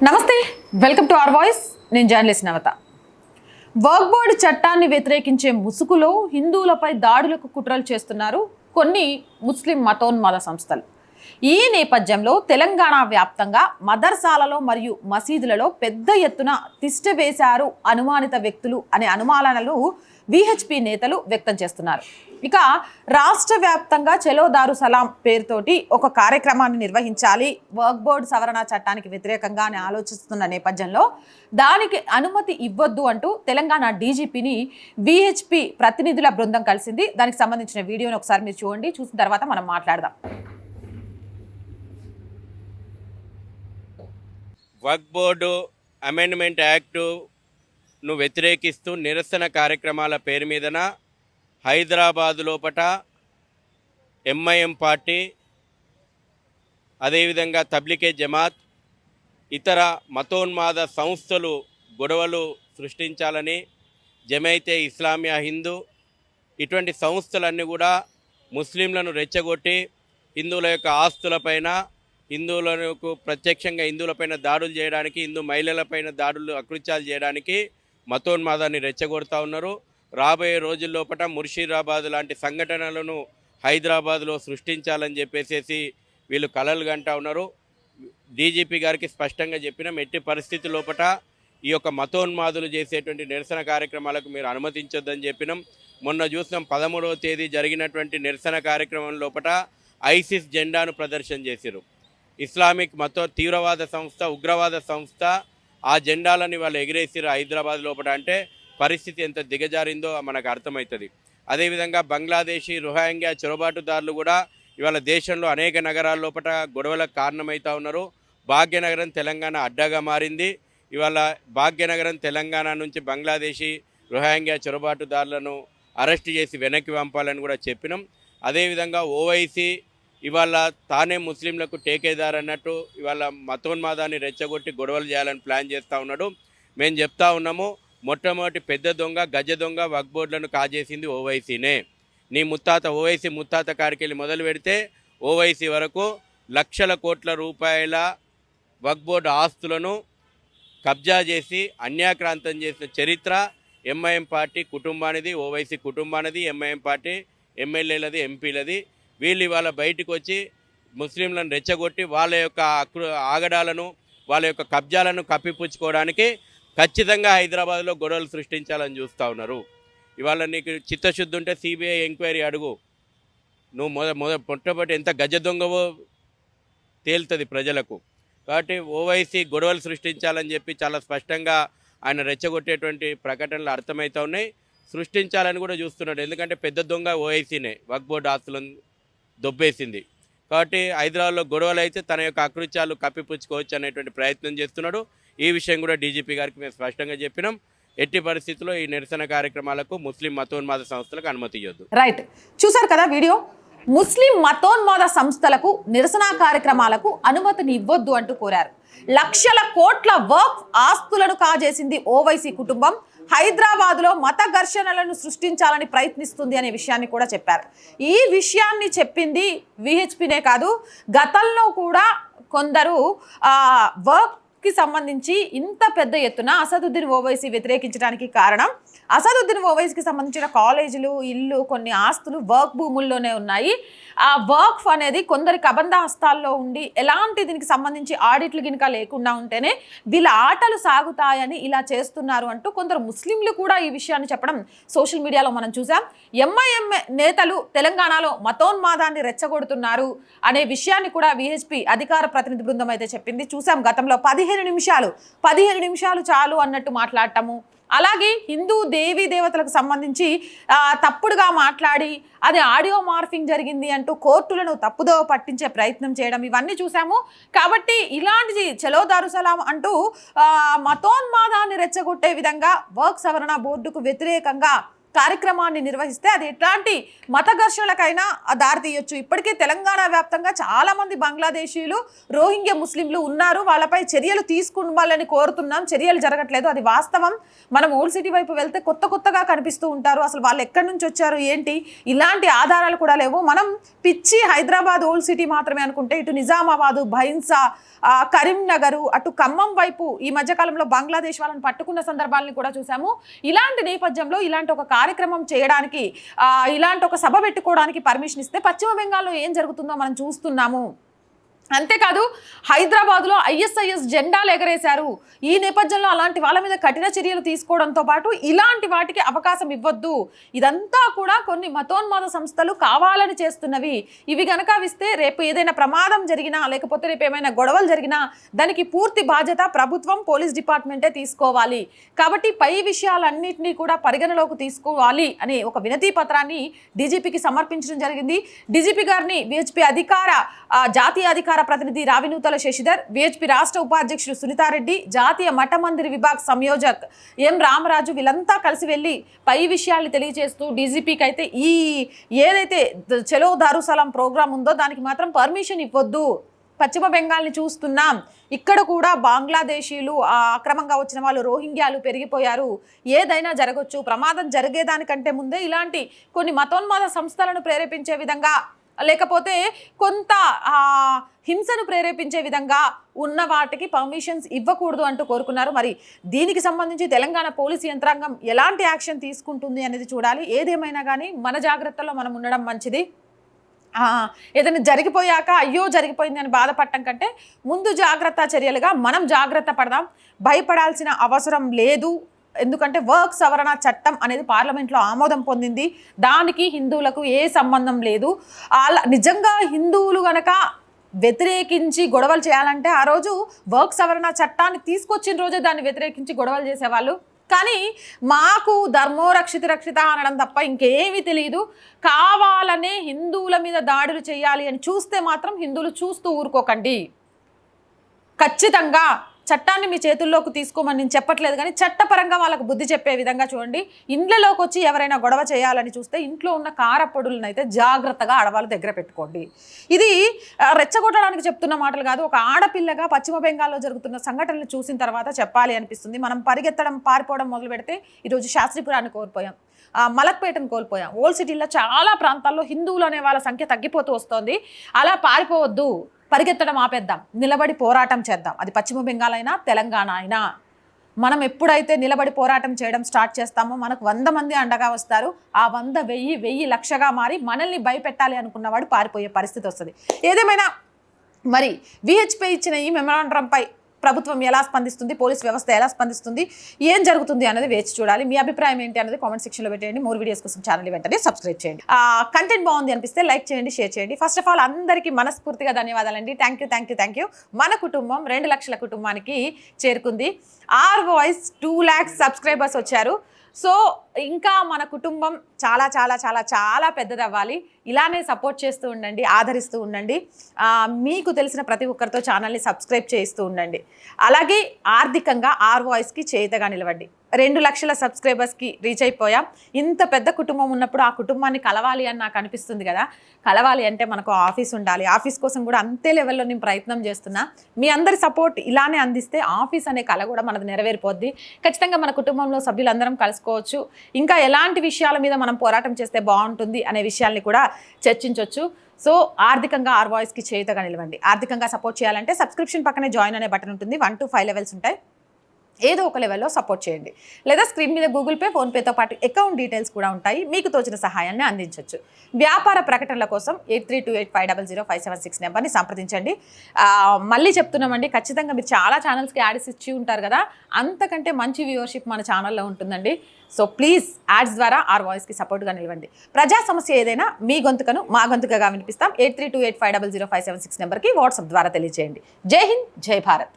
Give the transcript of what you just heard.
నమస్తే, welcome to our voice. నేను journalist నవత. Work board చట్టాన్ని వ్యతిరేకించే ముసుగులో హిందువులపై దాడులకు కుట్రలు చేస్తున్నారు కొన్ని ముస్లిం మతోన్మాద సంస్థలు. ఈ నేపథ్యంలో తెలంగాణ వ్యాప్తంగా మదర్సాలలో మరియు మసీదులలో పెద్ద ఎత్తున తిష్ట వేశారు అనుమానిత వ్యక్తులు అనే అనుమానాలను విహెచ్పి నేతలు వ్యక్తం చేస్తున్నారు. ఇక రాష్ట్ర వ్యాప్తంగా చలో దారు సలాం పేరుతోటి ఒక కార్యక్రమాన్ని నిర్వహించాలి వర్క్ బోర్డు సవరణ చట్టానికి వ్యతిరేకంగా అని ఆలోచిస్తున్న నేపథ్యంలో దానికి అనుమతి ఇవ్వద్దు అంటూ తెలంగాణ డీజీపీని విహెచ్పి ప్రతినిధుల బృందం కలిసింది. దానికి సంబంధించిన వీడియోని ఒకసారి మీరు చూడండి, చూసిన తర్వాత మనం మాట్లాడదాం. వక్ఫ్ బోర్డు అమెండ్మెంట్ యాక్టును వ్యతిరేకిస్తూ నిరసన కార్యక్రమాల పేరు మీదన హైదరాబాద్ లోపట ఎంఐఎం పార్టీ, అదేవిధంగా తబ్లిగే జమాత్, ఇతర మతోన్మాద సంస్థలు గొడవలు సృష్టించాలని జమైతే ఇస్లామియా హిందూ ఇటువంటి సంస్థలన్నీ కూడా ముస్లింలను రెచ్చగొట్టి హిందువుల యొక్క ఆస్తులపైన, హిందువులకు ప్రత్యక్షంగా హిందువులపైన దాడులు చేయడానికి, హిందూ మహిళలపైన దాడులు అకృత్యాలు చేయడానికి మతోన్మాదాన్ని రెచ్చగొడతా ఉన్నారు. రాబోయే రోజుల్లోపట ముర్షిదాబాద్ లాంటి సంఘటనలను హైదరాబాద్లో సృష్టించాలని చెప్పేసి వీళ్ళు కలలు కంటా ఉన్నారు. డీజీపీ గారికి స్పష్టంగా చెప్పినాం, ఎట్టి పరిస్థితి లోపట ఈ యొక్క మతోన్మాదులు చేసేటువంటి నిరసన కార్యక్రమాలకు మీరు అనుమతించొద్దని చెప్పినాం. మొన్న చూసినాం 13వ తేదీ జరిగినటువంటి నిరసన కార్యక్రమం లోపట ఐసిస్ జెండాను ప్రదర్శన చేశారు. ఇస్లామిక్ తీవ్రవాద సంస్థ, ఉగ్రవాద సంస్థ ఆ జెండాలని వాళ్ళు ఎగిరేసారు హైదరాబాద్ లోపల. అంటే పరిస్థితి ఎంత దిగజారిందో మనకు అర్థమవుతుంది. అదేవిధంగా బంగ్లాదేశీ రోహింగ్యా చొరబాటుదారులు కూడా ఇవాళ దేశంలో అనేక నగరాల లోపల గొడవలకు కారణమవుతూ ఉన్నారు. భాగ్యనగరం తెలంగాణ అడ్డాగా మారింది. ఇవాళ భాగ్యనగరం తెలంగాణ నుంచి బంగ్లాదేశీ రోహింగ్యా చొరబాటుదారులను అరెస్ట్ చేసి వెనక్కి పంపాలని కూడా చెప్పినాం. అదేవిధంగా ఓవైసీ ఇవాళ తానే ముస్లింలకు టేకేదార్ అన్నట్టు ఇవాళ మతోన్మాదాన్ని రెచ్చగొట్టి గొడవలు చేయాలని ప్లాన్ చేస్తూ ఉన్నాడు. మేము చెప్తా ఉన్నాము, మొట్టమొదటి పెద్ద దొంగ, గజ దొంగ వక్ఫ్ బోర్డులను కాజేసింది ఓవైసీనే. నీ ముత్తాత ఓవైసీ ముత్తాత కాడికెళ్ళి మొదలు పెడితే ఓవైసీ వరకు లక్షల కోట్ల రూపాయల వక్ఫ్ బోర్డు ఆస్తులను కబ్జా చేసి అన్యాక్రాంతం చేసిన చరిత్ర ఎంఐఎం పార్టీ కుటుంబానిది, ఓవైసీ కుటుంబానిది, ఎంఐఎం పార్టీ ఎమ్మెల్యేలది, ఎంపీలది. వీళ్ళు ఇవాళ బయటకు వచ్చి ముస్లింలను రెచ్చగొట్టి వాళ్ళ యొక్క ఆగడాలను, వాళ్ళ యొక్క కబ్జాలను కప్పిపుచ్చుకోవడానికి ఖచ్చితంగా హైదరాబాద్లో గొడవలు సృష్టించాలని చూస్తూ ఉన్నారు. ఇవాళ నీకు చిత్తశుద్ధి ఉంటే సిబిఐ ఎంక్వైరీ అడుగు. నువ్వు మొట్టమొదటి ఎంత గజ దొంగవో తేలుతుంది ప్రజలకు. కాబట్టి ఓవైసీ గొడవలు సృష్టించాలని చెప్పి చాలా స్పష్టంగా ఆయన రెచ్చగొట్టేటువంటి ప్రకటనలు అర్థమవుతూ ఉన్నాయి. సృష్టించాలని కూడా చూస్తున్నాడు. ఎందుకంటే పెద్ద దొంగ ఓవైసీనే వక్ఫ్ బోర్డు ఆస్తులను దొబ్బేసింది. కాబట్టి హైదరాబాద్లో గొడవలు అయితే తన యొక్క అకృత్యాలు కప్పిపుచ్చుకోవచ్చు అనేటువంటి ప్రయత్నం చేస్తున్నాడు. ఈ విషయం కూడా డీజీపీ గారికి మేము స్పష్టంగా చెప్పినాం. ఎట్టి పరిస్థితుల్లో ఈ నిరసన కార్యక్రమాలకు ముస్లిం మతోన్మాద సంస్థలకు అనుమతి ఇవ్వద్దు. రైట్, చూసారు కదా వీడియో. ముస్లిం మతోన్మాద సంస్థలకు నిరసన కార్యక్రమాలకు అనుమతిని ఇవ్వద్దు అంటూ కోరారు. లక్షల కోట్ల వర్క్ ఆస్తులను కాజేసింది ఓవైసీ కుటుంబం. హైదరాబాద్లో మత ఘర్షణలను సృష్టించాలని ప్రయత్నిస్తుంది అనే విషయాన్ని కూడా చెప్పారు. ఈ విషయాన్ని చెప్పింది విహెచ్పినే కాదు, గతంలో కూడా కొందరు వర్క్కి సంబంధించి ఇంత పెద్ద ఎత్తున అసదుద్దీన్ ఓవైసీ వ్యతిరేకించడానికి కారణం, అసదుద్దీన్ ఓవైసీకి సంబంధించిన కాలేజీలు, ఇల్లు, కొన్ని ఆస్తులు వర్క్ భూముల్లోనే ఉన్నాయి. ఆ వర్క్ అనేది కొందరి కబంధ హస్తాల్లో ఉండి ఎలాంటి దీనికి సంబంధించి ఆడిట్లు గినక లేకుండా ఉంటేనే వీళ్ళ ఆటలు సాగుతాయని ఇలా చేస్తున్నారు అంటూ కొందరు ముస్లింలు కూడా ఈ విషయాన్ని చెప్పడం సోషల్ మీడియాలో మనం చూసాం. ఎంఐఎం నేతలు తెలంగాణలో మతోన్మాదాన్ని రెచ్చగొడుతున్నారు అనే విషయాన్ని కూడా విహెచ్పి అధికార ప్రతినిధి బృందం అయితే చెప్పింది. చూసాం గతంలో 15 నిమిషాలు చాలు అన్నట్టు మాట్లాడటము, అలాగే హిందూ దేవీ దేవతలకు సంబంధించి తప్పుడుగా మాట్లాడి అది ఆడియో మార్ఫింగ్ జరిగింది అంటూ కోర్టులను తప్పుదో పట్టించే ప్రయత్నం చేయడం, ఇవన్నీ చూసాము. కాబట్టి ఇలాంటి చలో దారు సలాం అంటూ మతోన్మాదాన్ని రెచ్చగొట్టే విధంగా వర్క్ సవరణ బోర్డుకు వ్యతిరేకంగా కార్యక్రమాన్ని నిర్వహిస్తే అది ఎట్లాంటి మత ఘర్షణలకైనా దారి తీయొచ్చు. ఇప్పటికే తెలంగాణ వ్యాప్తంగా చాలా మంది బంగ్లాదేశీయులు రోహింగ్యా ముస్లింలు ఉన్నారు. వాళ్ళపై చర్యలు తీసుకుని కోరుతున్నాం. చర్యలు జరగట్లేదు, అది వాస్తవం. మనం ఓల్డ్ సిటీ వైపు వెళ్తే కొత్తగా కనిపిస్తూ ఉంటారు. అసలు వాళ్ళు ఎక్కడి నుంచి వచ్చారు ఏంటి ఇలాంటి ఆధారాలు కూడా లేవు. మనం పిచ్చి హైదరాబాద్ ఓల్డ్ సిటీ మాత్రమే అనుకుంటే ఇటు నిజామాబాదు, భైన్సా, కరీంనగర్, అటు ఖమ్మం వైపు ఈ మధ్యకాలంలో బంగ్లాదేశ్ వాళ్ళని పట్టుకున్న సందర్భాలను కూడా చూసాము. ఇలాంటి నేపథ్యంలో ఇలాంటి ఒక కార్యక్రమం చేయడానికి, ఇలాంటి ఒక సభ పెట్టుకోవడానికి పర్మిషన్ ఇస్తే పశ్చిమ బెంగాల్లో ఏం జరుగుతుందో మనం చూస్తున్నాము. అంతేకాదు హైదరాబాద్లో ISIS జెండాలు ఎగరేశారు. ఈ నేపథ్యంలో అలాంటి వాళ్ళ మీద కఠిన చర్యలు తీసుకోవడంతో పాటు ఇలాంటి వాటికి అవకాశం ఇవ్వద్దు. ఇదంతా కూడా కొన్ని మతోన్మాద సంస్థలు కావాలని చేస్తున్నవి. ఇవి గనక ఇస్తే రేపు ఏదైనా ప్రమాదం జరిగినా లేకపోతే రేపు ఏమైనా గొడవలు జరిగినా దానికి పూర్తి బాధ్యత ప్రభుత్వం, పోలీస్ డిపార్ట్మెంటే తీసుకోవాలి. కాబట్టి పై విషయాలన్నింటినీ కూడా పరిగణలోకి తీసుకోవాలి అని ఒక వినతి పత్రాన్ని డీజీపీకి సమర్పించడం జరిగింది. డీజీపీ గారిని VHP జాతీయ అధికార ప్రతినిధి రావినూతల శశిధర్, VHP రాష్ట్ర ఉపాధ్యక్షుడు సునీతారెడ్డి, జాతీయ మఠ మందిర్ విభాగ్ సంయోజక్ M రామరాజు వీళ్ళంతా కలిసి వెళ్ళి పై విషయాల్ని తెలియజేస్తూ డీజీపీకి అయితే ఈ ఏదైతే చలో దారుసలాం ప్రోగ్రామ్ ఉందో దానికి మాత్రం పర్మిషన్ ఇవ్వద్దు. పశ్చిమ బెంగాల్ని చూస్తున్నాం, ఇక్కడ కూడా బంగ్లాదేశీయులు అక్రమంగా వచ్చిన వాళ్ళు రోహింగ్యాలు పెరిగిపోయారు. ఏదైనా జరగవచ్చు. ప్రమాదం జరిగేదానికంటే ముందే ఇలాంటి కొన్ని మతోన్మాద సంస్థలను ప్రేరేపించే విధంగా లేకపోతే కొంత హింసను ప్రేరేపించే విధంగా ఉన్న వాటికి పర్మిషన్స్ ఇవ్వకూడదు అంటూ కోరుకున్నారు. మరి దీనికి సంబంధించి తెలంగాణ పోలీసు యంత్రాంగం ఎలాంటి యాక్షన్ తీసుకుంటుంది అనేది చూడాలి. ఏదేమైనా కానీ మన జాగ్రత్తలో మనం ఉండడం మంచిది. ఏదైనా జరిగిపోయాక అయ్యో జరిగిపోయింది అని బాధపడటం కంటే ముందు జాగ్రత్త చర్యలుగా మనం జాగ్రత్త పడదాం. భయపడాల్సిన అవసరం లేదు. ఎందుకంటే వర్క్ సవరణ చట్టం అనేది పార్లమెంట్లో ఆమోదం పొందింది. దానికి హిందువులకు ఏ సంబంధం లేదు. అలా నిజంగా హిందువులు గనక వ్యతిరేకించి గొడవలు చేయాలంటే ఆ రోజు వర్క్ సవరణ చట్టాన్ని తీసుకొచ్చిన రోజే దాన్ని వ్యతిరేకించి గొడవలు చేసేవాళ్ళు. కానీ మాకు ధర్మో రక్షిత అనడం తప్ప ఇంకేమీ తెలియదు. కావాలనే హిందువుల మీద దాడులు చేయాలి అని చూస్తే మాత్రం హిందువులు చూస్తూ ఊరుకోకండి. ఖచ్చితంగా చట్టాన్ని మీ చేతుల్లోకి తీసుకోమని నేను చెప్పట్లేదు, కానీ చట్టపరంగా వాళ్ళకు బుద్ధి చెప్పే విధంగా చూడండి. ఇండ్లలోకి వచ్చి ఎవరైనా గొడవ చేయాలని చూస్తే ఇంట్లో ఉన్న కారపొడులను అయితే జాగ్రత్తగా ఆడవాళ్ళు దగ్గర పెట్టుకోండి. ఇది రెచ్చగొట్టడానికి చెప్తున్న మాటలు కాదు. ఒక ఆడపిల్లగా పశ్చిమ బెంగాల్లో జరుగుతున్న సంఘటనలు చూసిన తర్వాత చెప్పాలి అనిపిస్తుంది. మనం పరిగెత్తడం, పారిపోవడం మొదలు పెడితే ఈరోజు శాస్త్రీపురాన్ని కోల్పోయాం, మలక్పేటను కోల్పోయాం. ఓల్డ్ సిటీలో చాలా ప్రాంతాల్లో హిందువులు అనే వాళ్ళ సంఖ్య తగ్గిపోతూ వస్తుంది. అలా పారిపోవద్దు, పరిగెత్తడం ఆపేద్దాం, నిలబడి పోరాటం చేద్దాం. అది పశ్చిమ బెంగాల్ అయినా తెలంగాణ అయినా. మనం ఎప్పుడైతే నిలబడి పోరాటం చేయడం స్టార్ట్ చేస్తామో మనకు 100 మంది అండగా వస్తారు. ఆ 100 1000 లక్షగా మారి మనల్ని భయపెట్టాలి అనుకున్నవాడు పారిపోయే పరిస్థితి వస్తుంది. ఏదేమైనా మరి VHP ఇచ్చిన ఈ మెమరాండంపై ప్రభుత్వం ఎలా స్పందిస్తుంది, పోలీస్ వ్యవస్థ ఎలా స్పందిస్తుంది, ఏం జరుగుతుంది అనేది వేచి చూడాలి. మీ అభిప్రాయం ఏంటి అనేది కామెంట్ సెక్షన్లో పెట్టేయండి. మోర్ వీడియోస్ కోసం ఛానల్ వెంటనే సబ్స్క్రైబ్ చేయండి. కంటెంట్ బాగుంది అనిపిస్తే లైక్ చేయండి, షేర్ చేయండి. ఫస్ట్ ఆఫ్ ఆల్ అందరికీ మనస్ఫూర్తిగా ధన్యవాదాలండి. Thank you. మన కుటుంబం 2 లక్షల కుటుంబానికి చేరుకుంది. Our Voice 2 lakhs సబ్స్క్రైబర్స్ వచ్చారు. సో ఇంకా మన కుటుంబం చాలా చాలా చాలా చాలా పెద్దదవ్వాలి. ఇలానే సపోర్ట్ చేస్తూ ఉండండి, ఆదరిస్తూ ఉండండి. మీకు తెలిసిన ప్రతి ఒక్కరితో ఛానల్ని సబ్స్క్రైబ్ చేస్తూ ఉండండి. అలాగే ఆర్థికంగా Our Voiceకి చేతగా నిలవండి. 2 లక్షల సబ్స్క్రైబర్స్కి రీచ్ అయిపోయాం. ఇంత పెద్ద కుటుంబం ఉన్నప్పుడు ఆ కుటుంబాన్ని కలవాలి అని నాకు అనిపిస్తుంది కదా. కలవాలి అంటే మనకు ఆఫీస్ ఉండాలి. ఆఫీస్ కోసం కూడా అంతే లెవెల్లో నేను ప్రయత్నం చేస్తున్నా. మీ అందరి సపోర్ట్ ఇలానే అందిస్తే ఆఫీస్ అనే కళ కూడా మనది నెరవేరిపోద్ది. ఖచ్చితంగా మన కుటుంబంలో సభ్యులందరం కలుసుకోవచ్చు. ఇంకా ఎలాంటి విషయాల మీద మనం పోరాటం చేస్తే బాగుంటుంది అనే విషయాల్ని కూడా చర్చించవచ్చు. సో ఆర్థికంగా Our Voiceకి చేతగా నిలవండి. ఆర్థికంగా సపోర్ట్ చేయాలంటే సబ్స్క్రిప్షన్ పక్కనే జాయిన్ అనే బటన్ ఉంటుంది. 1 to 5 లెవెల్స్ ఉంటాయి. ఏదో ఒక లెవెల్లో సపోర్ట్ చేయండి. లేదా స్క్రీన్ మీద గూగుల్ పే, ఫోన్పేతో పాటు అకౌంట్ డీటెయిల్స్ కూడా ఉంటాయి. మీకు తోచిన సహాయాన్ని అందించవచ్చు. వ్యాపార ప్రకటనల కోసం 8328500576 నెంబర్ని సంప్రదించండి. మళ్ళీ చెప్తున్నామండి, ఖచ్చితంగా మీరు చాలా ఛానల్స్కి యాడ్స్ ఇచ్చి ఉంటారు కదా, అంతకంటే మంచి వ్యూవర్షిప్ మన ఛానల్లో ఉంటుందండి. సో ప్లీజ్ యాడ్స్ ద్వారా Our Voiceకి సపోర్ట్గా నిలవండి. ప్రజా సమస్య ఏదైనా మీ గొంతుకను మా గొంతుకగా వినిపిస్తాం. 8328500576 నెంబర్కి వాట్సాప్ ద్వారా తెలియజేయండి. జై హింద్, జై భారత్.